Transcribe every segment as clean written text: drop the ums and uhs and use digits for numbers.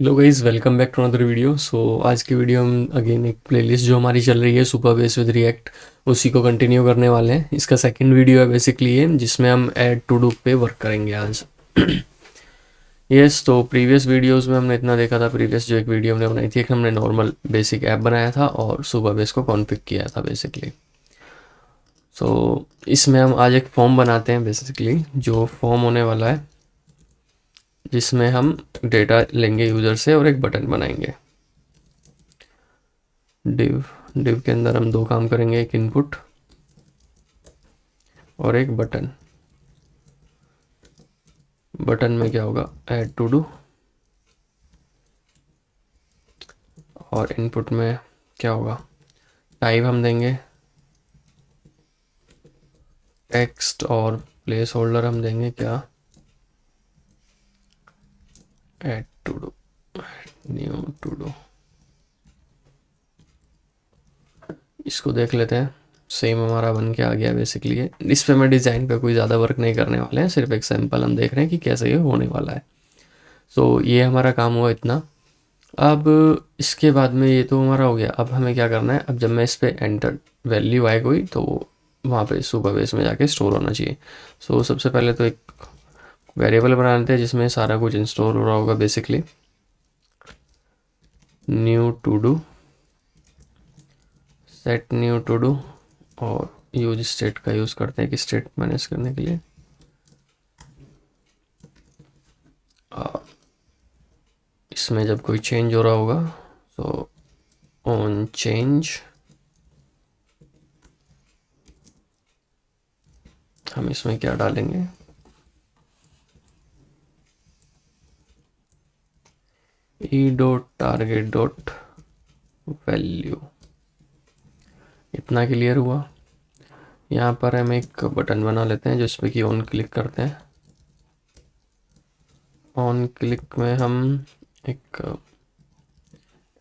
Hello guys, welcome back to another video. आज की video हम अगेन एक प्लेलिस्ट जो हमारी चल रही है सुपर बेस विद रिएक्ट, उसी को कंटिन्यू करने वाले हैं। इसका सेकंड वीडियो है बेसिकली ये, जिसमें हम ऐड टू डू पे वर्क करेंगे आज। तो प्रीवियस वीडियोस में हमने इतना देखा था। प्रीवियस जो एक वीडियो हमने बनाई थी, एक हमने नॉर्मल बेसिक ऐप बनाया था और सुपर बेस को कॉन्फ़िग किया था बेसिकली। इसमें हम आज एक फॉर्म बनाते हैं बेसिकली, जो फॉर्म होने वाला है जिसमें हम डेटा लेंगे यूज़र से और एक बटन बनाएंगे। डिव डिव के अंदर हम दो काम करेंगे, एक इनपुट और एक बटन। बटन में क्या होगा, ऐड टू डू, और इनपुट में क्या होगा, टाइप हम देंगे टेक्स्ट, और प्लेस होल्डर हम देंगे क्या, add to do, new to do. इसको देख लेते हैं, सेम हमारा बन के आ गया बेसिकली। ये इस पे मैं डिज़ाइन पे कोई ज़्यादा वर्क नहीं करने वाले हैं, सिर्फ एक सैंपल हम देख रहे हैं कि कैसे ये होने वाला है। ये हमारा काम हुआ इतना। अब इसके बाद में ये तो हमारा हो गया। अब हमें क्या करना है, अब जब मैं इस पे एंटर वैल्यू आए कोई, तो वहाँ पे सुपर बेस में जाके स्टोर होना चाहिए। सबसे पहले तो एक वेरिएबल बना लेते हैं जिसमें सारा कुछ इंस्टॉल हो रहा होगा basically. New to do, set new to do, और यूज स्टेट का यूज़ करते हैं कि स्टेट मैनेज करने के लिए। इसमें जब कोई चेंज हो रहा होगा तो ऑन चेंज हम इसमें क्या डालेंगे, E dot target dot value. इतना क्लियर हुआ। यहाँ पर हम एक बटन बना लेते हैं जिस पे कि ऑन क्लिक करते हैं। ऑन क्लिक में हम एक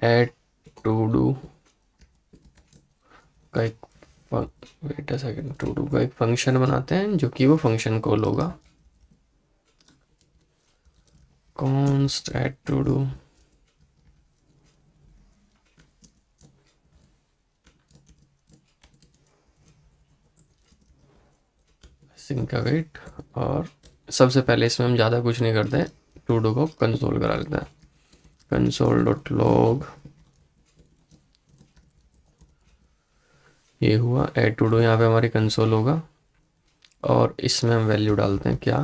ऐड टू डू का एक wait a second, to do का एक फंक्शन बनाते हैं जो कि वो फंक्शन कॉल होगा const add to do. Sync का वेट, और सबसे पहले इसमें हम ज़्यादा कुछ नहीं करते, टू डू को कंसोल करा लेते हैं। कंसोल डॉट लॉग, ये हुआ ऐड टू डू। यहाँ पे हमारी कंसोल होगा और इसमें हम वैल्यू डालते हैं क्या,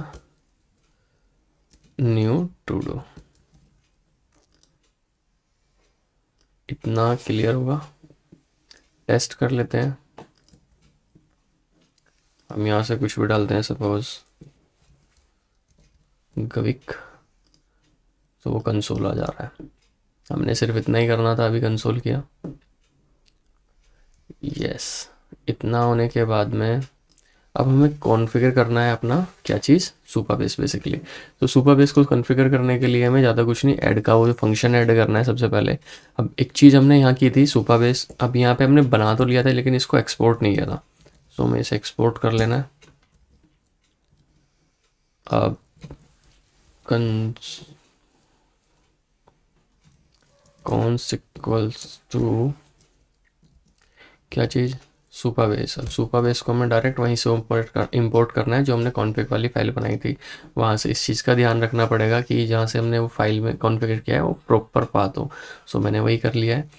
न्यू टू डू। इतना क्लियर होगा। टेस्ट कर लेते हैं। हम यहाँ से कुछ भी डालते हैं, सपोज गविक, तो वो कंसोल आ जा रहा है। हमने सिर्फ इतना ही करना था, अभी कंसोल किया। यस, इतना होने के बाद में अब हमें कॉन्फ़िगर करना है अपना क्या चीज़, Supabase basically. Supabase को कॉन्फ़िगर करने के लिए हमें ज़्यादा कुछ नहीं, ऐड का वो फंक्शन ऐड करना है सबसे पहले। अब एक चीज़ हमने यहाँ की थी सुपर बेस, अब यहाँ पे हमने बना तो लिया था लेकिन इसको एक्सपोर्ट नहीं किया था। हमें इसे एक्सपोर्ट कर लेना है। अब कॉन्स्ट इक्वल्स टू क्या चीज़, सुपर बेस। अब सुपर बेस को हमें डायरेक्ट वहीं से इंपोर्ट करना है जो हमने कॉन्फ़िग वाली फाइल बनाई थी वहाँ से। इस चीज़ का ध्यान रखना पड़ेगा कि जहाँ से हमने वो फाइल में कॉन्फ़िगर किया है वो प्रॉपर पाथ हो। मैंने वही कर लिया है।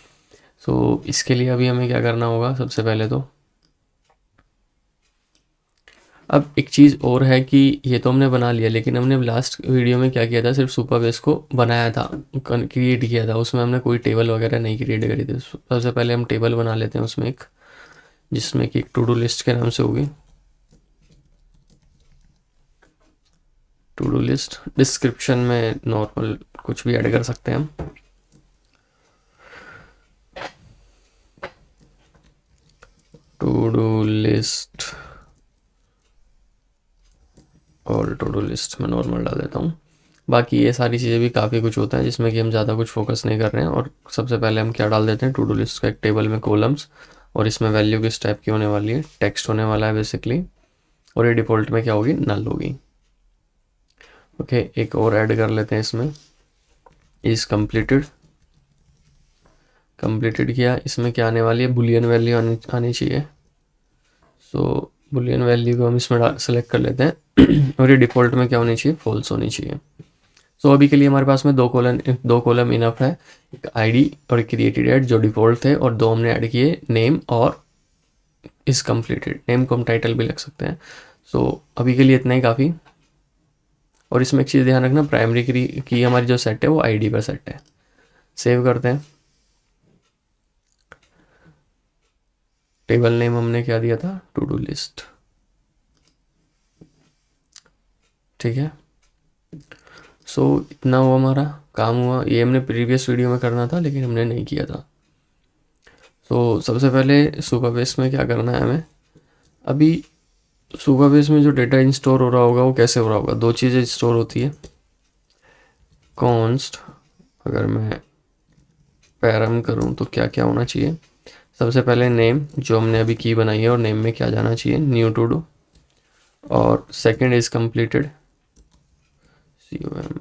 इसके लिए अभी हमें क्या करना होगा, सबसे पहले तो अब एक चीज़ और है कि ये तो हमने बना लिया, लेकिन हमने लास्ट वीडियो में क्या किया था, सिर्फ सुपर बेस को बनाया था, क्रिएट किया था। उसमें हमने कोई टेबल वगैरह नहीं क्रिएट करी थी। सबसे पहले हम टेबल बना लेते हैं उसमें एक, जिसमें कि एक टू डू लिस्ट के नाम से होगी। टू डू लिस्ट, डिस्क्रिप्शन में नॉर्मल कुछ भी ऐड कर सकते हैं हम। टू डू लिस्ट, और टू डू लिस्ट में नॉर्मल डाल देता हूँ। बाकी ये सारी चीज़ें भी काफ़ी कुछ होता है जिसमें कि हम ज़्यादा कुछ फोकस नहीं कर रहे हैं। और सबसे पहले हम क्या डाल देते हैं, टू डू लिस्ट का एक टेबल में कॉलम्स, और इसमें वैल्यू किस टाइप की होने वाली है, टेक्स्ट होने वाला है बेसिकली। और ये डिफ़ॉल्ट में क्या होगी, नल होगी। ओके, एक और ऐड कर लेते हैं इसमें, इज़ कंप्लीटेड, कंप्लीटेड किया। इसमें क्या आने वाली है, बुलियन वैल्यू आनी चाहिए। सो बुलियन वैल्यू को हम इसमें सेलेक्ट कर लेते हैं और ये डिफ़ॉल्ट में क्या होनी चाहिए, फॉल्स होनी चाहिए। सो अभी के लिए हमारे पास में दो कॉलम इनफ है, एक आईडी और एक क्रिएटेड ऐड जो डिफ़ॉल्ट थे, और दो हमने ऐड किए नेम और इज़ कंप्लीटेड। नेम को हम टाइटल भी लिख सकते हैं। सो अभी के लिए इतना ही काफ़ी। और इसमें एक चीज़ ध्यान रखना, प्राइमरी की हमारी जो सेट है वो आईडी पर सेट है। सेव करते हैं। टेबल नेम हमने क्या दिया था, टू डू लिस्ट। ठीक है। सो इतना हुआ, हमारा काम हुआ। ये हमने प्रीवियस वीडियो में करना था लेकिन हमने नहीं किया था। सो सबसे पहले सुपरबेस में क्या करना है हमें, अभी सुपरबेस में जो डेटा इंस्टोर हो रहा होगा वो कैसे हो रहा होगा, दो चीज़ें स्टोर होती है। कॉन्स्ट, अगर मैं पैरम करूँ तो क्या क्या होना चाहिए, सबसे पहले नेम जो हमने अभी की बनाई है और नेम में क्या जाना चाहिए, न्यू टू डू। और सेकंड इज़ कंप्लीटेड, COM,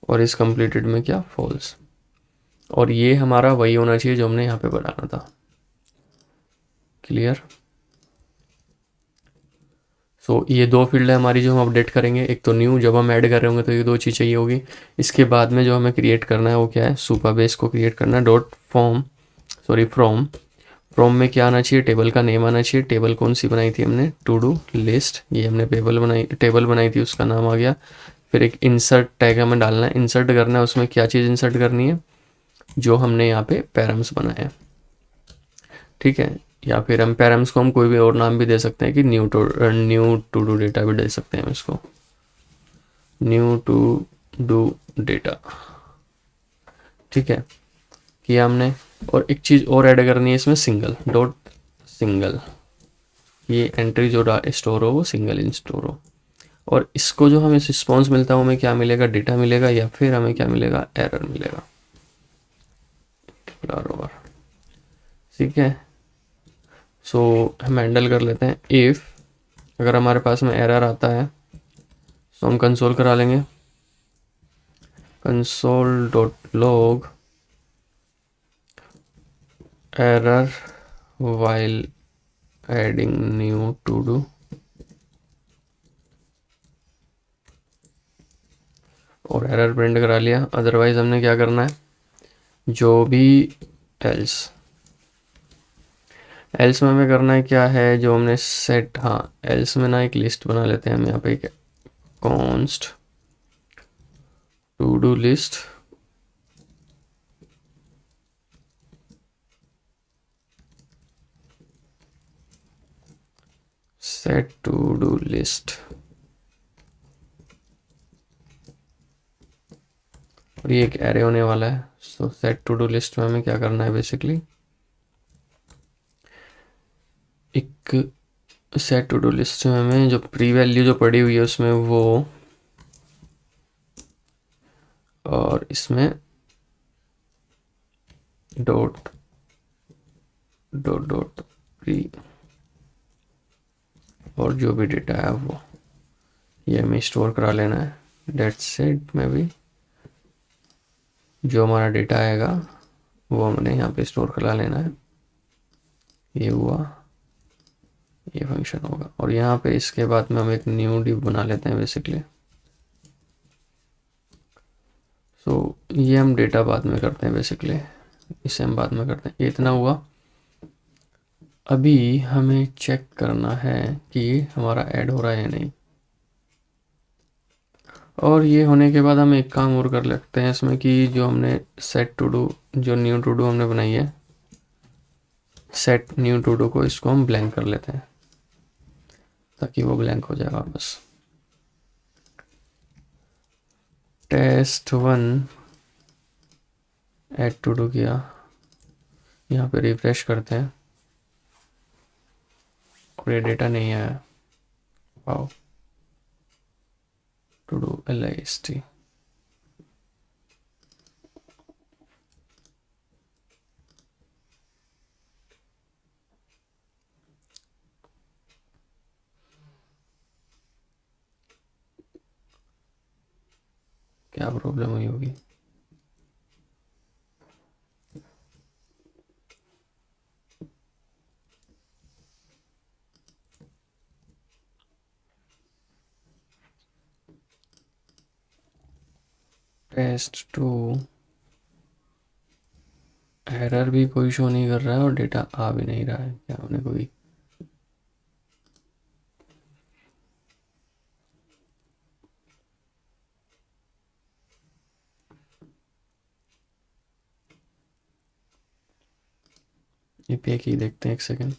और इस कंप्लीटेड में क्या, फॉल्स। और ये हमारा वही होना चाहिए जो हमने यहाँ पे बनाना था। क्लियर। सो ये दो फील्ड है हमारी जो हम अपडेट करेंगे, एक तो न्यू, जब हम ऐड कर रहे होंगे तो ये दो चीज़ चाहिए होगी। इसके बाद में जो हमें क्रिएट करना है वो क्या है, सुपरबेस को क्रिएट करना है dot form, sorry from. From में क्या आना चाहिए, टेबल का नेम आना चाहिए। टेबल कौन सी बनाई थी हमने, टू डू लिस्ट। ये हमने टेबल बनाई थी, उसका नाम आ गया। फिर एक इंसर्ट टैग हमें डालना है, इंसर्ट करना है, उसमें क्या चीज़ इंसर्ट करनी है, जो हमने यहाँ पे पैरम्स बनाए हैं। ठीक है। या फिर हम पैरम्स को हम कोई भी और नाम भी दे सकते हैं कि न्यू टू डू डेटा भी दे सकते हैं इसको, न्यू टू डू डेटा। ठीक है, किया हमने। और एक चीज़ और ऐड करनी है इसमें, सिंगल डॉट सिंगल, ये एंट्री जो स्टोर हो वो सिंगल इन स्टोर हो। और इसको जो हमें रिस्पॉन्स मिलता है हमें क्या मिलेगा, डेटा मिलेगा, या फिर हमें क्या मिलेगा, एरर मिलेगा। ठीक है। सो हम हैंडल कर लेते हैं। इफ़ अगर हमारे पास में एरर आता है तो हम कंसोल करा लेंगे, console dot log error while adding new to do. और एरर प्रिंट करा लिया। अदरवाइज हमने क्या करना है, जो भी एल्स एल्स में हमें करना है क्या है, जो हमने सेट, हाँ एल्स में ना एक लिस्ट बना लेते हैं हम यहाँ पे, const to do list set to do list. और ये एक एरे होने वाला है। So set to do list में हमें क्या करना है, बेसिकली एक सेट टू डू लिस्ट में हमें जो प्री वैल्यू जो पड़ी हुई है उसमें वो, और इसमें डॉट डॉट डॉट प्री, और जो भी डेटा है वो ये हमें स्टोर करा लेना है। डेट सेट में भी जो हमारा डेटा आएगा वो हमने यहाँ पे स्टोर करा लेना है। ये हुआ, ये फंक्शन होगा। और यहाँ पे इसके बाद में हम एक न्यू डिव बना लेते हैं बेसिकली। सो ये हम डेटा बाद में करते हैं बेसिकली, इसे हम बाद में करते हैं। ये इतना हुआ। अभी हमें चेक करना है कि हमारा ऐड हो रहा है या नहीं। और ये होने के बाद हम एक काम और कर लेते हैं इसमें कि जो हमने सेट टू डू, जो न्यू टू डू हमने बनाई है, सेट न्यू टू डू को इसको हम ब्लैंक कर लेते हैं ताकि वो ब्लैंक हो जाए वापस। Test one add to do किया, यहाँ पे रिफ्रेश करते हैं और ये डेटा नहीं आया। Wow, to do LIST। क्या प्रॉब्लम हुई होगी। टेस्ट 2 एरर भी कोई शो नहीं कर रहा है और डेटा आ भी नहीं रहा है, क्या हमने कोई एपीआई की देखते हैं, एक सेकेंड।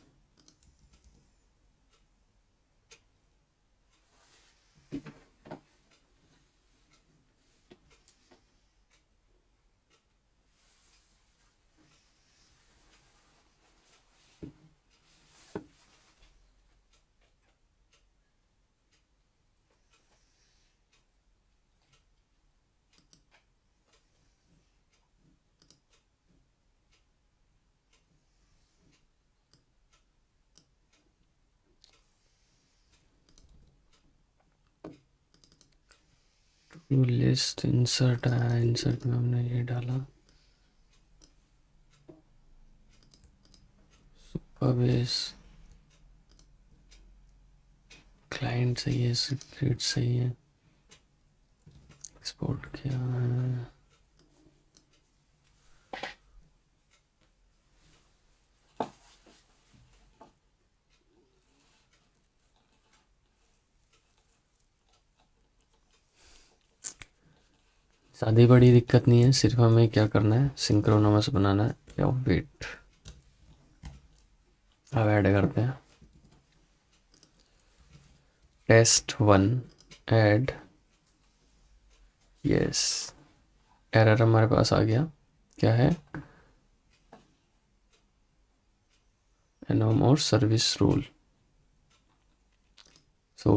टू लिस्ट इंसर्ट है, इंसर्ट में हमने ये डाला सुपरबेस, क्लाइंट सही है, सीक्रेट सही है, एक्सपोर्ट किया है। ज़्यादा बड़ी दिक्कत नहीं है, सिर्फ हमें क्या करना है, सिंक्रोनमस बनाना है। या वेट, अब ऐड करते हैं test1 ऐड, यस, एरर हमारे पास आ गया। क्या है, एनोम और सर्विस रूल। सो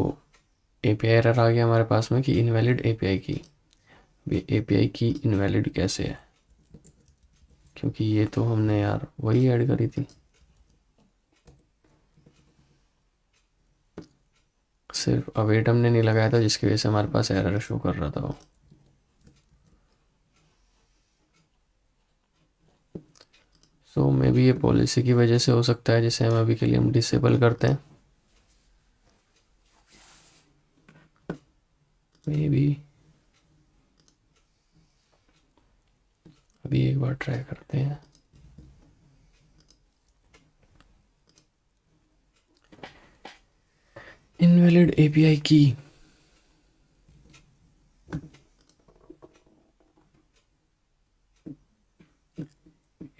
एपीआई एरर आ गया हमारे पास में कि इनवैलिड एपीआई की। एपीआई की इनवैलिड कैसे है, क्योंकि ये तो हमने यार वही ऐड करी थी, सिर्फ अवेट हमने नहीं लगाया था, जिसकी वजह से हमारे पास एरर शो कर रहा था वो। सो मे बी ये पॉलिसी की वजह से हो सकता है, जिसे हम अभी के लिए हम डिसेबल करते हैं मे बी। अभी एक बार ट्राई करते हैं। इनवैलिड एपीआई की,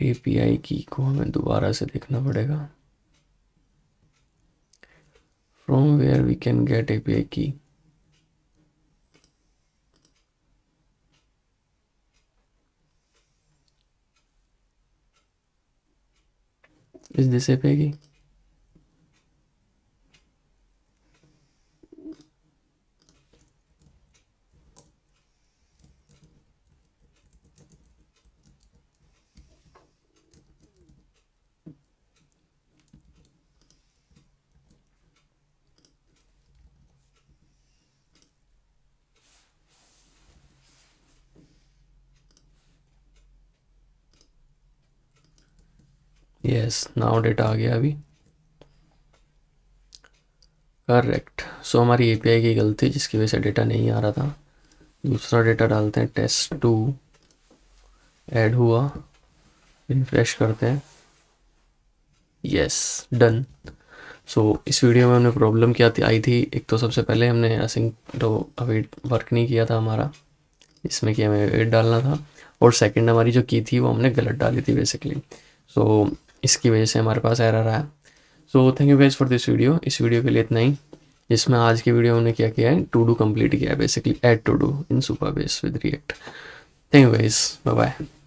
एपीआई की को हमें दोबारा से देखना पड़ेगा। From where we can get API की, इस दिस एपीआई की। यस, नाउ डेटा आ गया अभी, करेक्ट। सो हमारी एपीआई की गलती जिसकी वजह से डेटा नहीं आ रहा था। दूसरा डेटा डालते हैं, test2 ऐड हुआ, रिफ्रेश करते हैं, यस डन। सो इस वीडियो में हमने प्रॉब्लम क्या थी आई थी, एक तो सबसे पहले हमने असिंक तो अवेट वर्क नहीं किया था हमारा, इसमें कि हमें वेट डालना था, और सेकंड हमारी जो की थी वो हमने गलत डाली थी बेसिकली। सो इसकी वजह से हमारे पास एरर आया। So thank you guys for this video. इस वीडियो के लिए इतना ही। इसमें आज की वीडियो में हमने क्या किया है, टू डू कंप्लीट किया है basically, add to do in Supabase with React. Thank you guys, bye bye.